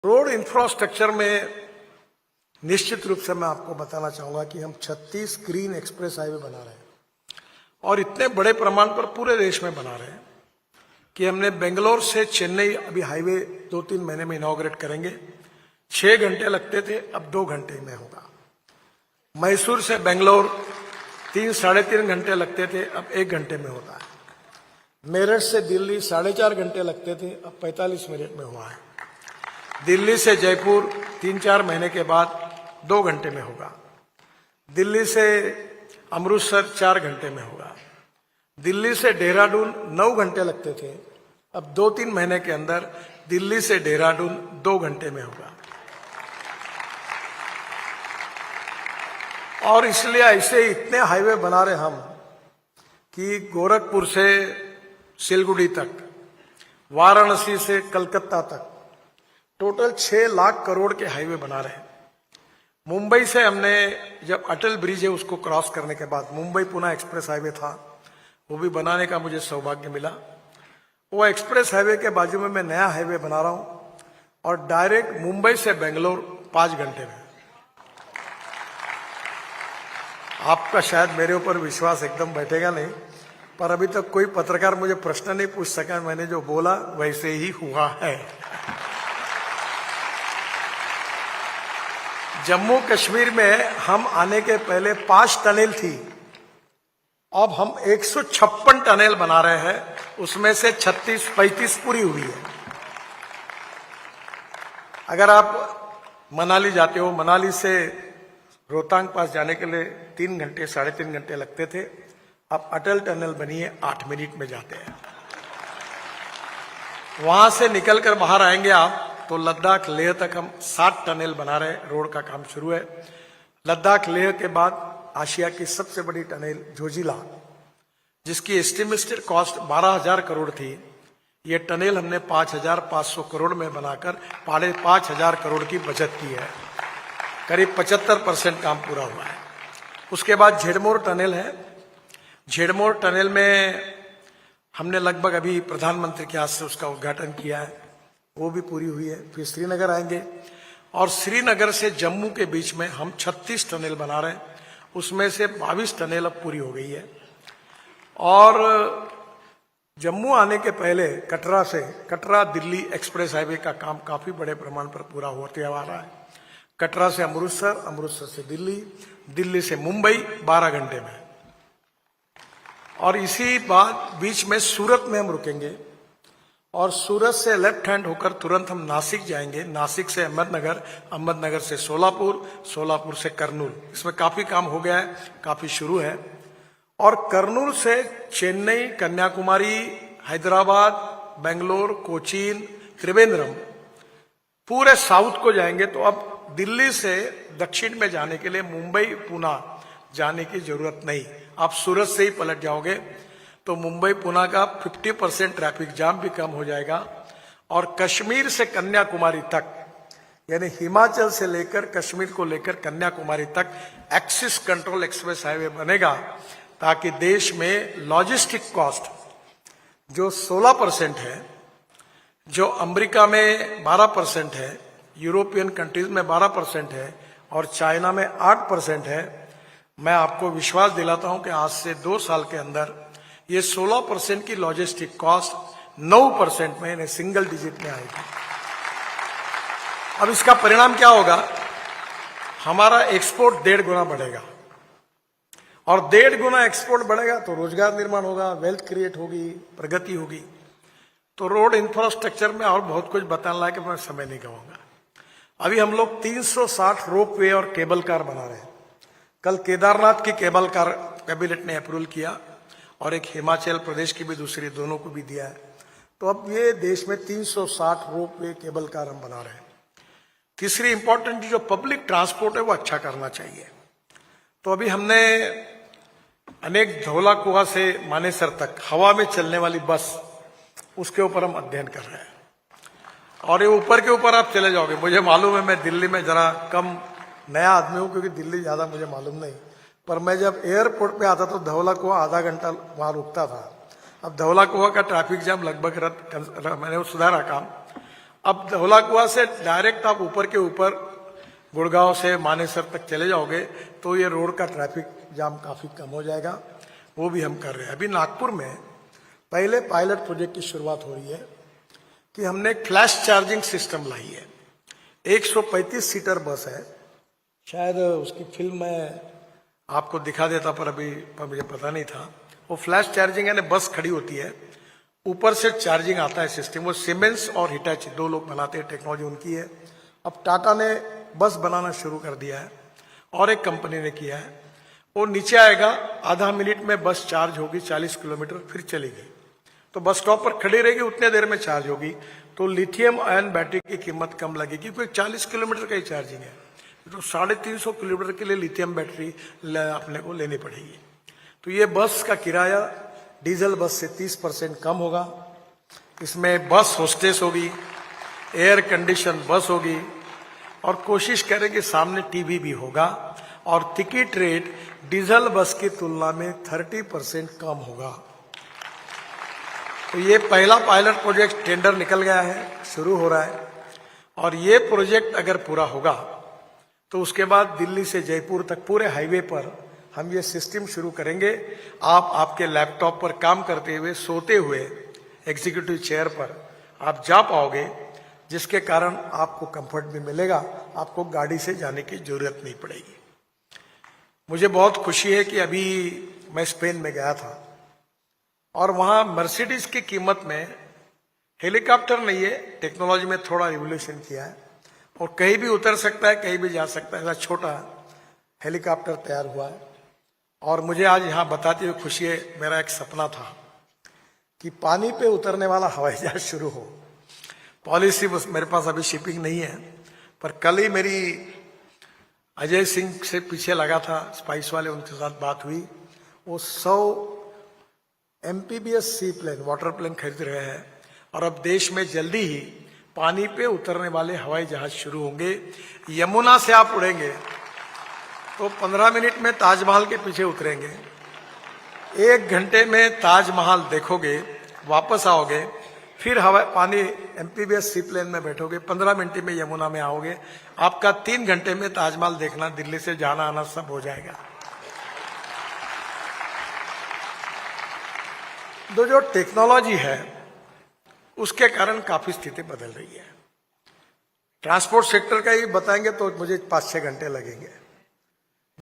Road infrastructure में निश्चित रूप से मैं आपको बताना चाहूंगा कि हम 36 ग्रीन एक्सप्रेस हाईवे बना रहे हैं और इतने बड़े प्रमाण पर पूरे देश में बना रहे हैं कि हमने बेंगलोर से चेन्नई अभी हाईवे 2-3 महीने में इनॉग्रेट करेंगे। 6 घंटे लगते थे, अब 2 घंटे में होगा। मैसूर से बेंगलोर 3-3.5 घंटे लगते थे, अब 1 घंटे में होता है। मेरठ से दिल्ली 4.5 घंटे लगते थे, अब 45 मिनट में हुआ है। दिल्ली से जयपुर 3-4 महीने के बाद 2 घंटे में होगा। दिल्ली से अमृतसर 4 घंटे में होगा। दिल्ली से देहरादून 9 घंटे लगते थे, अब 2-3 महीने के अंदर दिल्ली से देहरादून 2 घंटे में होगा। और इसलिए ऐसे इतने हाईवे बना रहे हम कि गोरखपुर से सिलगुड़ी तक, वाराणसी से कलकत्ता तक टोटल 6 लाख करोड़ के हाईवे बना रहे हैं। मुंबई से हमने जब अटल ब्रिज है उसको क्रॉस करने के बाद मुंबई पुणे एक्सप्रेस हाईवे था, वो भी बनाने का मुझे सौभाग्य मिला। वो एक्सप्रेस हाईवे के बाजू में मैं नया हाईवे बना रहा हूं और डायरेक्ट मुंबई से बेंगलोर 5 घंटे में। आपका शायद मेरे ऊपर विश्वास एकदम बैठेगा नहीं, पर अभी तक कोई पत्रकार मुझे प्रश्न नहीं पूछ सका। मैंने जो बोला वैसे ही हुआ है। जम्मू कश्मीर में हम आने के पहले 5 टनल थी, अब हम 156 टनल बना रहे हैं, उसमें से 35 पूरी हुई है। अगर आप मनाली जाते हो, मनाली से रोहतांग पास जाने के लिए 3 घंटे 3.5 घंटे लगते थे, अब अटल टनल बनी है, 8 मिनट में जाते हैं। वहां से निकलकर बाहर आएंगे आप तो लद्दाख लेह तक हम 7 टनल बना रहे हैं, रोड का काम शुरू है। लद्दाख लेह के बाद आशिया की सबसे बड़ी टनल जोजिला, जिसकी एस्टिमेटेड कॉस्ट 12,000 करोड़ थी, ये टनल हमने 5,500 करोड़ में बनाकर 5,500 करोड़ की बचत की है। करीब 75% काम पूरा हुआ है। उसके बाद झेड़मोर टनल है। झेड़मोर टनल में हमने लगभग अभी प्रधानमंत्री के हाथ से उसका उद्घाटन किया है, वो भी पूरी हुई है। फिर श्रीनगर आएंगे और श्रीनगर से जम्मू के बीच में हम 36 टनल बना रहे हैं, उसमें से 22 टनल अब पूरी हो गई है। और जम्मू आने के पहले कटरा दिल्ली एक्सप्रेस हाईवे का काम काफी बड़े प्रमाण पर पूरा होते आ रहा है। कटरा से अमृतसर, अमृतसर से दिल्ली, दिल्ली से मुंबई 12 घंटे में। और इसी बात बीच में सूरत में हम रुकेंगे और सूरत से लेफ्ट हैंड होकर तुरंत हम नासिक जाएंगे, नासिक से अहमदनगर, अहमदनगर से सोलापुर, सोलापुर से करनूल। इसमें काफी काम हो गया है, काफी शुरू है। और करनूल से चेन्नई, कन्याकुमारी, हैदराबाद, बेंगलोर, कोचीन, त्रिवेंद्रम, पूरे साउथ को जाएंगे। तो अब दिल्ली से दक्षिण में जाने के लिए मुंबई पुणे जाने की जरूरत नहीं, आप सूरत से ही पलट जाओगे तो मुंबई पुणे का 50% ट्रैफिक जाम भी कम हो जाएगा। और कश्मीर से कन्याकुमारी तक, यानी हिमाचल से लेकर कश्मीर को लेकर कन्याकुमारी तक एक्सिस कंट्रोल एक्सप्रेस हाईवे बनेगा, ताकि देश में लॉजिस्टिक कॉस्ट जो 16% है, जो अमेरिका में 12% है, यूरोपियन कंट्रीज में 12% है और चाइना में 8% है, मैं आपको विश्वास दिलाता हूं कि आज से 2 साल के अंदर ये 16% की लॉजिस्टिक कॉस्ट 9% में, यानी सिंगल डिजिट में आएगी। अब इसका परिणाम क्या होगा? हमारा एक्सपोर्ट 1.5 गुना बढ़ेगा और 1.5 गुना एक्सपोर्ट बढ़ेगा तो रोजगार निर्माण होगा, वेल्थ क्रिएट होगी, प्रगति होगी। तो रोड इंफ्रास्ट्रक्चर में और बहुत कुछ बताने लायक मैं समय नहीं कहूंगा। अभी हम लोग 360 रोपवे और केबल कार बना रहे हैं। कल केदारनाथ की केबल कार कैबिनेट ने अप्रूवल किया और एक हिमाचल प्रदेश की भी दूसरी, दोनों को भी दिया है। तो अब ये देश में 360 रोपवे केबल कार हम बना रहे हैं। तीसरी इंपॉर्टेंट जो पब्लिक ट्रांसपोर्ट है वो अच्छा करना चाहिए। तो अभी हमने अनेक धौला कुआं से मानेसर तक हवा में चलने वाली बस, उसके ऊपर हम अध्ययन कर रहे हैं। और ये ऊपर के ऊपर आप चले जाओगे। मुझे मालूम है, मैं दिल्ली में जरा कम नया आदमी हूं क्योंकि दिल्ली ज्यादा मुझे मालूम नहीं, पर मैं जब एयरपोर्ट पे आता तो धौला कुआं आधा घंटा वहां रुकता था। अब धौला कुआं का ट्रैफिक जाम लगभग मैंने सुधारा काम। अब धौला कुआं से डायरेक्ट आप ऊपर के ऊपर गुड़गांव से मानेसर तक चले जाओगे तो ये रोड का ट्रैफिक जाम काफी कम हो जाएगा, वो भी हम कर रहे हैं। अभी नागपुर में पहले पायलट प्रोजेक्ट की शुरुआत हो रही है कि हमने एक फ्लैश चार्जिंग सिस्टम लाई है। 135 सीटर बस है, शायद उसकी फिल्म मैं आपको दिखा देता पर अभी मुझे पता नहीं था। वो फ्लैश चार्जिंग यानी बस खड़ी होती है, ऊपर से चार्जिंग आता है सिस्टम। वो सीमेंस और हिटाची 2 लोग बनाते हैं, टेक्नोलॉजी उनकी है। अब टाटा ने बस बनाना शुरू कर दिया है और एक कंपनी ने किया है। वो नीचे आएगा, आधा मिनट में बस चार्ज होगी, 40 किलोमीटर फिर चलेगी। तो बस स्टॉप पर खड़ी रहेगी, उतने देर में चार्ज होगी। तो लिथियम आयन बैटरी की कीमत कम लगेगी क्योंकि 40 किलोमीटर का ही चार्जिंग है, तो 350 किलोमीटर के लिए लिथियम बैटरी अपने को लेनी पड़ेगी। तो ये बस का किराया डीजल बस से 30% कम होगा। इसमें बस होस्टेस होगी, एयर कंडीशन बस होगी और कोशिश करें कि सामने टीवी भी होगा और टिकट रेट डीजल बस की तुलना में 30% कम होगा। तो ये पहला पायलट प्रोजेक्ट टेंडर निकल गया है, शुरू हो रहा है। और ये प्रोजेक्ट अगर पूरा होगा तो उसके बाद दिल्ली से जयपुर तक पूरे हाईवे पर हम ये सिस्टम शुरू करेंगे। आप आपके लैपटॉप पर काम करते हुए, सोते हुए एग्जीक्यूटिव चेयर पर आप जा पाओगे, जिसके कारण आपको कंफर्ट भी मिलेगा, आपको गाड़ी से जाने की जरूरत नहीं पड़ेगी। मुझे बहुत खुशी है कि अभी मैं स्पेन में गया था और वहां मर्सिडीज की कीमत में हेलीकॉप्टर नहीं है, टेक्नोलॉजी में थोड़ा रिवोल्यूशन किया है और कहीं भी उतर सकता है, कहीं भी जा सकता है, ऐसा छोटा हेलीकॉप्टर तैयार हुआ है। और मुझे आज यहां बताते हुए खुशी है, मेरा एक सपना था कि पानी पे उतरने वाला हवाई जहाज शुरू हो। पॉलिसी बस मेरे पास अभी शिपिंग नहीं है, पर कल ही मेरी अजय सिंह से पीछे लगा था, स्पाइस वाले, उनके साथ बात हुई। वो 100 MPBS सी प्लेन, वाटर प्लेन खरीद रहे हैं और अब देश में जल्दी ही पानी पे उतरने वाले हवाई जहाज शुरू होंगे। यमुना से आप उड़ेंगे तो 15 मिनट में ताजमहल के पीछे उतरेंगे, 1 घंटे में ताजमहल देखोगे, वापस आओगे, फिर हवा पानी MPBS सी प्लेन में बैठोगे, 15 मिनट में यमुना में आओगे। आपका 3 घंटे में ताजमहल देखना, दिल्ली से जाना आना सब हो जाएगा। तो जो टेक्नोलॉजी है उसके कारण काफी स्थिति बदल रही है। ट्रांसपोर्ट सेक्टर का ही बताएंगे तो मुझे 5-6 घंटे लगेंगे।